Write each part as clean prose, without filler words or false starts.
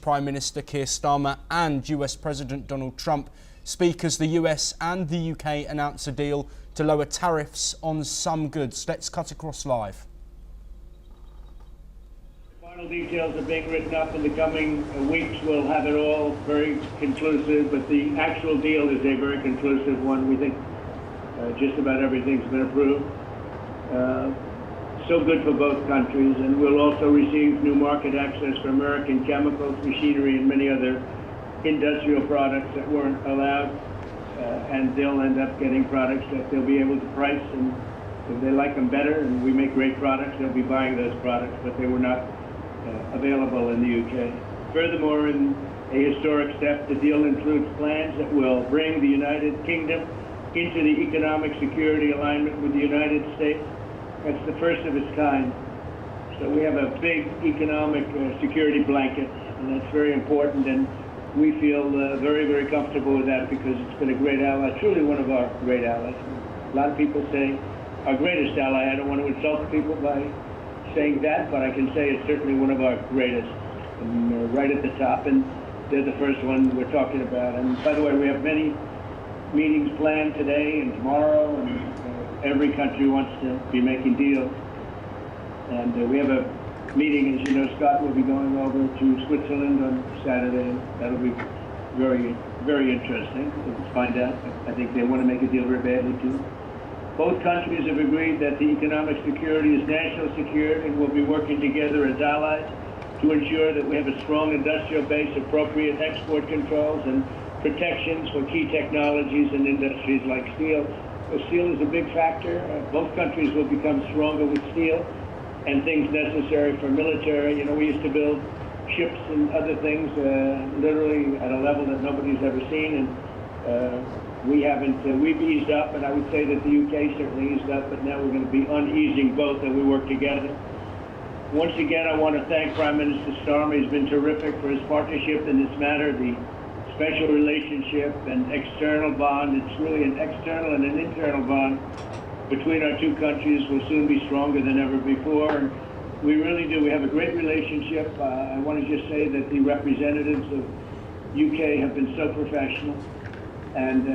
Prime Minister Keir Starmer and US President Donald Trump speak as the US and the UK announce a deal to lower tariffs on some goods. Let's cut across live. Final details are being written up in the coming weeks. We'll have it all very conclusive, but the actual deal is a very conclusive one. We think just about everything's been approved. So good for both countries, and we'll also receive new market access for American chemicals, machinery, and many other industrial products that weren't allowed, and they'll end up getting products that they'll be able to price, and if they like them better, and we make great products, they'll be buying those products, but they were not available in the UK. Furthermore, in a historic step, the deal includes plans that will bring the United Kingdom into the economic security alignment with the United States. That's the first of its kind. So we have a big economic security blanket, and that's very important, and we feel very, very comfortable with that because it's been a great ally, truly one of our great allies. A lot of people say our greatest ally. I don't want to insult people by saying that, but I can say it's certainly one of our greatest, and right at the top, and they're the first one we're talking about. And by the way, we have many meetings planned today and tomorrow, and every country wants to be making deals. And we have a meeting, as you know, Scott will be going over to Switzerland on Saturday. That'll be very, very interesting to find out. I think they want to make a deal very badly too. Both countries have agreed that the economic security is national security, and will be working together as allies to ensure that we have a strong industrial base, appropriate export controls, and protections for key technologies and industries like steel. So steel is a big factor. Both countries will become stronger with steel and things necessary for military. You know, we used to build ships and other things literally at a level that nobody's ever seen, and we haven't. We've eased up, and I would say that the UK certainly eased up, but now we're going to be uneasing both, and we work together. Once again, I want to thank Prime Minister Starmer. He's been terrific for his partnership in this matter. The special relationship and external bond, it's really an external and an internal bond between our two countries, will soon be stronger than ever before. And we really do. We have a great relationship. I want to just say that the representatives of UK have been so professional, and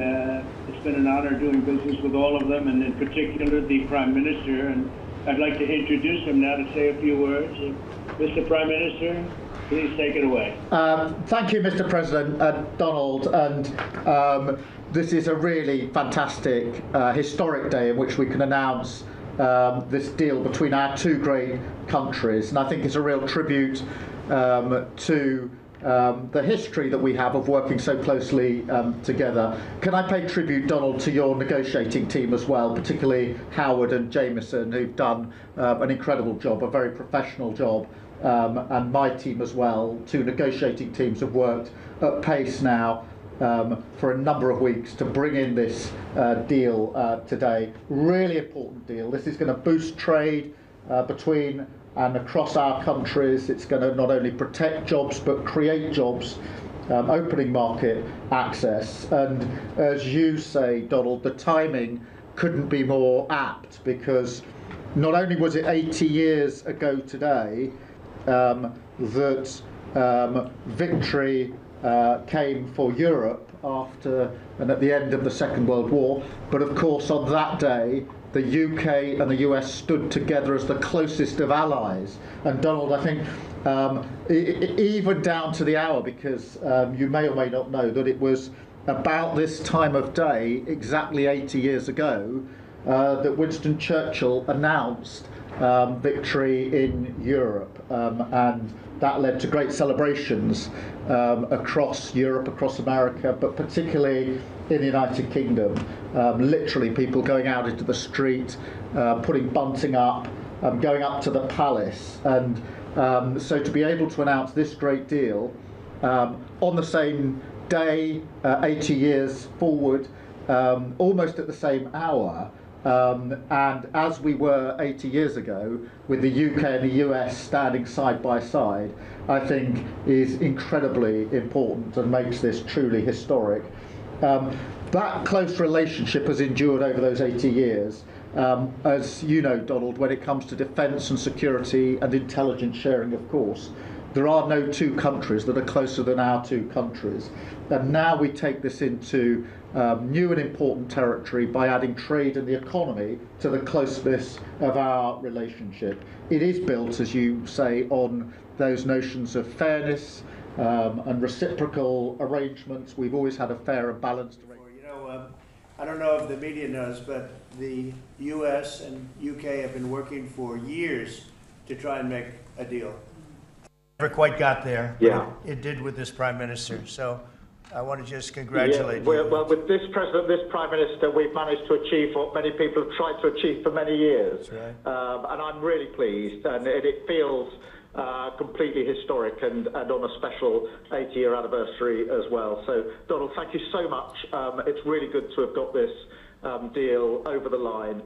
it's been an honor doing business with all of them, and in particular the Prime Minister. And I'd like to introduce him now to say a few words. Mr. Prime Minister, please take it away. Thank you, Mr. President, Donald. And this is a really fantastic, historic day in which we can announce this deal between our two great countries. And I think it's a real tribute to the history that we have of working so closely together. Can I pay tribute, Donald, to your negotiating team as well, particularly Howard and Jameson, who've done an incredible job, a very professional job. And my team as well. Two negotiating teams have worked at pace now for a number of weeks to bring in this deal today. Really important deal. This is going to boost trade between and across our countries. It's going to not only protect jobs but create jobs, opening market access. And as you say, Donald, the timing couldn't be more apt, because not only was it 80 years ago today that victory came for Europe after and at the end of the Second World War, but of course on that day the UK and the US stood together as the closest of allies. And Donald, I think even down to the hour, because you may or may not know that it was about this time of day, exactly 80 years ago, that Winston Churchill announced victory in Europe, and that led to great celebrations across Europe, across America, but particularly in the United Kingdom. Literally people going out into the street, putting bunting up, going up to the palace, and so to be able to announce this great deal on the same day, 80 years forward, almost at the same hour, and as we were 80 years ago, with the UK and the US standing side by side, I think is incredibly important and makes this truly historic. That close relationship has endured over those 80 years. As you know, Donald, when it comes to defence and security and intelligence sharing, of course, There are no two countries that are closer than our two countries. And now we take this into new and important territory by adding trade and the economy to the closeness of our relationship. It is built, as you say, on those notions of fairness and reciprocal arrangements. We've always had a fair and balanced arrangement. I don't know if the media knows, but the U.S. and U.K. have been working for years to try and make a deal. Never quite got there. Yeah. It did with this prime minister. So I want to just congratulate you. Well, with this president, this prime minister, we've managed to achieve what many people have tried to achieve for many years. That's right. And I'm really pleased, and it feels completely historic and on a special 80-year anniversary as well. So, Donald, thank you so much. It's really good to have got this deal over the line.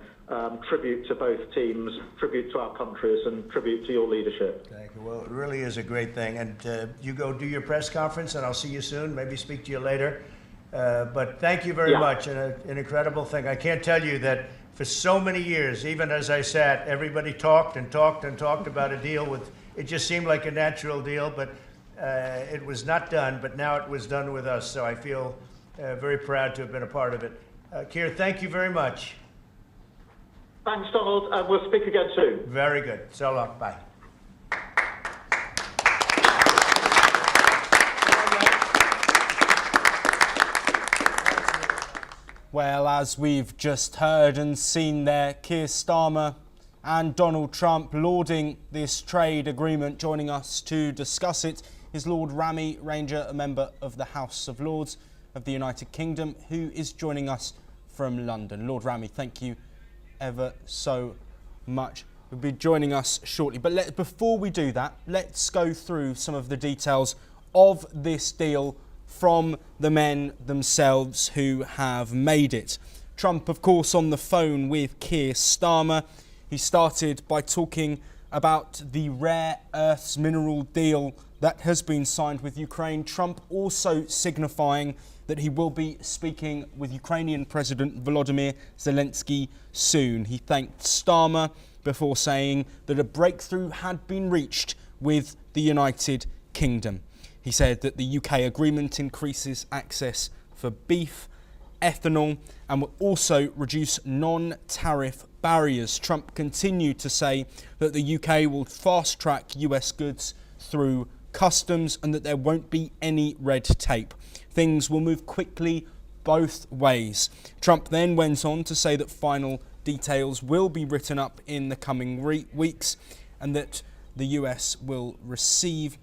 Tribute to both teams, tribute to our countries, and tribute to your leadership. Thank you. Well, it really is a great thing. And you go do your press conference, and I'll see you soon. Maybe speak to you later. But thank you very much. And an incredible thing. I can't tell you that for so many years, even as I sat, everybody talked and talked and talked about a deal with. It just seemed like a natural deal, but it was not done. But now it was done with us. So I feel very proud to have been a part of it. Keir, thank you very much. Thanks, Donald, and we'll speak again soon. Very good. So long. Bye. Well, as we've just heard and seen there, Keir Starmer and Donald Trump lauding this trade agreement. Joining us to discuss it is Lord Rami Ranger, a member of the House of Lords of the United Kingdom, who is joining us from London. Lord Rami, thank you ever so much. Will be joining us shortly. But before we do that, let's go through some of the details of this deal from the men themselves who have made it. Trump, of course, on the phone with Keir Starmer. He started by talking about the rare earths mineral deal that has been signed with Ukraine. Trump also signifying that he will be speaking with Ukrainian President Volodymyr Zelensky soon. He thanked Starmer before saying that a breakthrough had been reached with the United Kingdom. He said that the UK agreement increases access for beef, ethanol, and will also reduce non-tariff barriers. Trump continued to say that the UK will fast-track US goods through customs and that there won't be any red tape. Things will move quickly both ways. Trump then went on to say that final details will be written up in the coming weeks and that the UK will receive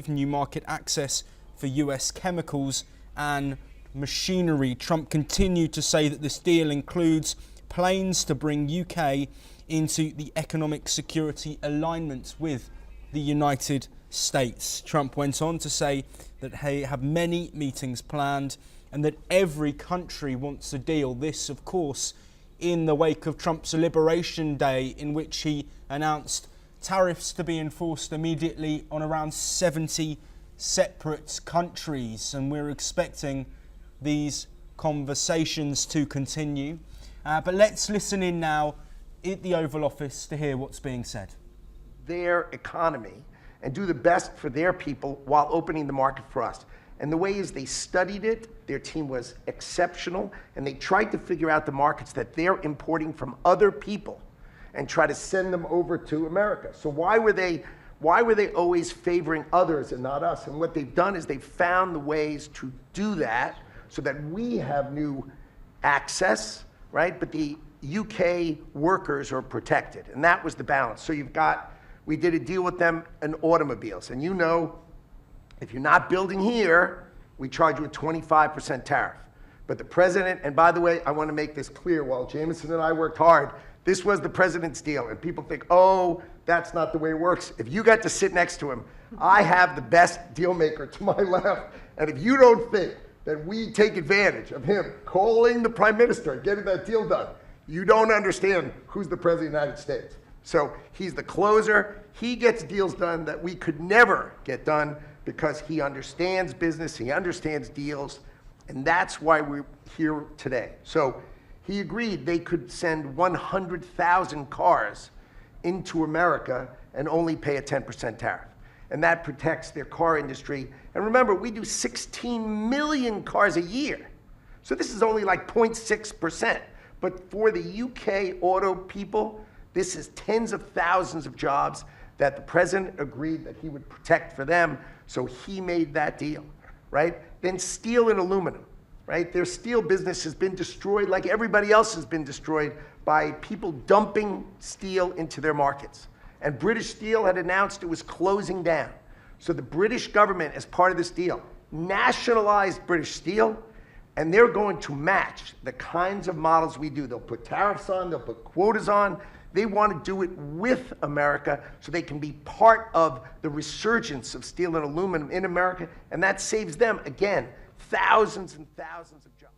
new market access for US chemicals and machinery. Trump continued to say that this deal includes plans to bring UK into the economic security alignment with the United States. Trump went on to say that they have many meetings planned and that every country wants a deal. This, of course, in the wake of Trump's Liberation Day, in which he announced tariffs to be enforced immediately on around 70 separate countries. And we're expecting these conversations to continue. But let's listen in now at the Oval Office to hear what's being said. Their economy and do the best for their people while opening the market for us. And the way is they studied it, their team was exceptional, and they tried to figure out the markets that they're importing from other people and try to send them over to America. So why were they always favoring others and not us? And what they've done is they've found the ways to do that so that we have new access, right? But the UK workers are protected, and that was the balance. So we did a deal with them in automobiles, and if you're not building here, we charge you a 25% tariff. But the president, and by the way, I want to make this clear, while Jameson and I worked hard, this was the president's deal, and people think, oh, that's not the way it works. If you got to sit next to him, I have the best deal maker to my left, and if you don't think that we take advantage of him calling the prime minister and getting that deal done, you don't understand who's the president of the United States. So he's the closer. He gets deals done that we could never get done because he understands business, he understands deals, and that's why we're here today. So he agreed they could send 100,000 cars into America and only pay a 10% tariff. And that protects their car industry. And remember, we do 16 million cars a year. So this is only like 0.6%. But for the UK auto people, this is tens of thousands of jobs that the president agreed that he would protect for them. So he made that deal, right? Then steel and aluminum, right? Their steel business has been destroyed like everybody else has been destroyed by people dumping steel into their markets. And British Steel had announced it was closing down. So the British government, as part of this deal, nationalized British Steel, and they're going to match the kinds of models we do. They'll put tariffs on, they'll put quotas on. They want to do it with America so they can be part of the resurgence of steel and aluminum in America, and that saves them, again, thousands and thousands of jobs.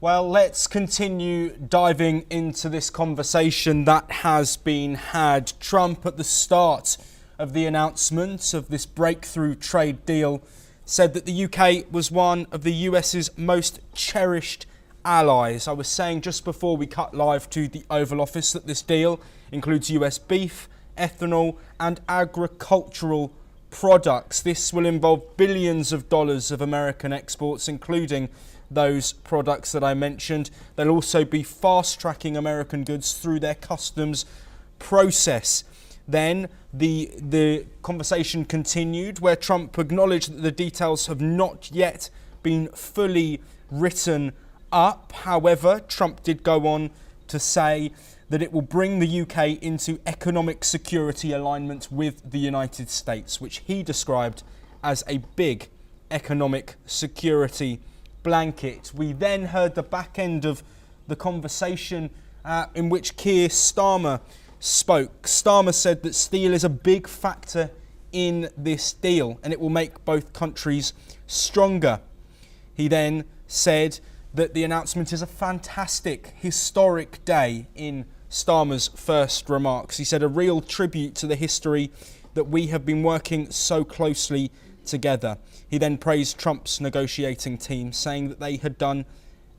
Well, let's continue diving into this conversation that has been had. Trump, at the start of the announcement of this breakthrough trade deal, said that the UK was one of the US's most cherished allies. I was saying just before we cut live to the Oval Office that this deal includes US beef, ethanol and agricultural products. This will involve billions of dollars of American exports, including those products that I mentioned. They'll also be fast-tracking American goods through their customs process. Then the conversation continued, where Trump acknowledged that the details have not yet been fully written up. However, Trump did go on to say that it will bring the UK into economic security alignment with the United States, which he described as a big economic security blanket. We then heard the back end of the conversation in which Keir Starmer spoke. Starmer said that steel is a big factor in this deal and it will make both countries stronger. He then said that the announcement is a fantastic, historic day in Starmer's first remarks. He said, a real tribute to the history that we have been working so closely together. He then praised Trump's negotiating team, saying that they had done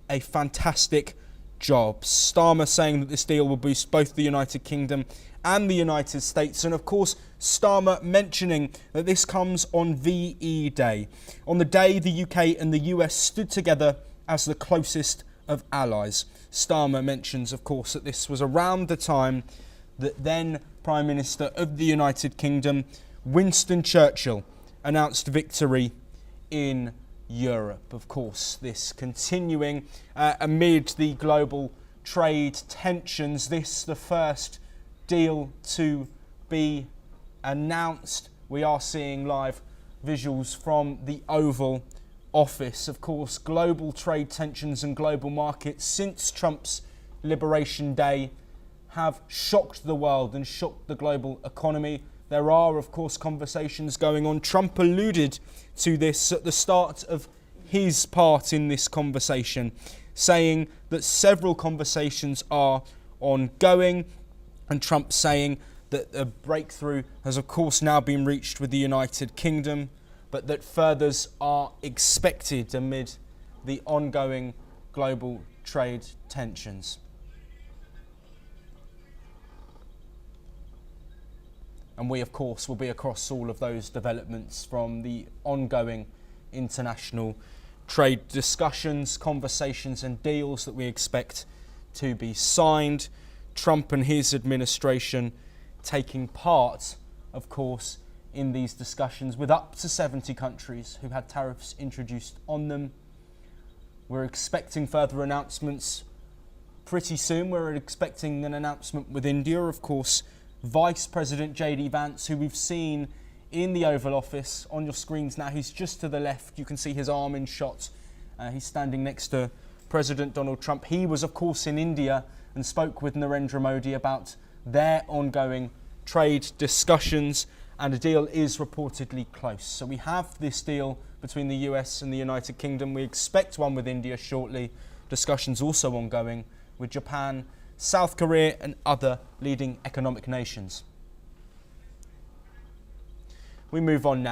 a fantastic job. Starmer saying that this deal will boost both the United Kingdom and the United States. And of course, Starmer mentioning that this comes on VE Day, on the day the UK and the US stood together as the closest of allies. Starmer mentions, of course, that this was around the time that then Prime Minister of the United Kingdom, Winston Churchill, announced victory in Europe. Of course, this continuing amid the global trade tensions. This the first deal to be announced. We are seeing live visuals from the Oval Office. Of course, global trade tensions and global markets since Trump's Liberation Day have shocked the world and shocked the global economy. There are, of course, conversations going on. Trump alluded to this at the start of his part in this conversation, saying that several conversations are ongoing, and Trump saying that a breakthrough has, of course, now been reached with the United Kingdom, but that furthers are expected amid the ongoing global trade tensions. And we, of course, will be across all of those developments, from the ongoing international trade discussions, conversations and deals that we expect to be signed. Trump and his administration taking part, of course, in these discussions with up to 70 countries who had tariffs introduced on them. We're expecting further announcements pretty soon. We're expecting an announcement with India, of course. Vice President JD Vance, who we've seen in the Oval Office on your screens now. He's just to the left. You can see his arm in shot. He's standing next to President Donald Trump. He was, of course, in India and spoke with Narendra Modi about their ongoing trade discussions, and a deal is reportedly close. So we have this deal between the US and the United Kingdom. We expect one with India shortly. Discussions also ongoing with Japan, South Korea and other leading economic nations. We move on now.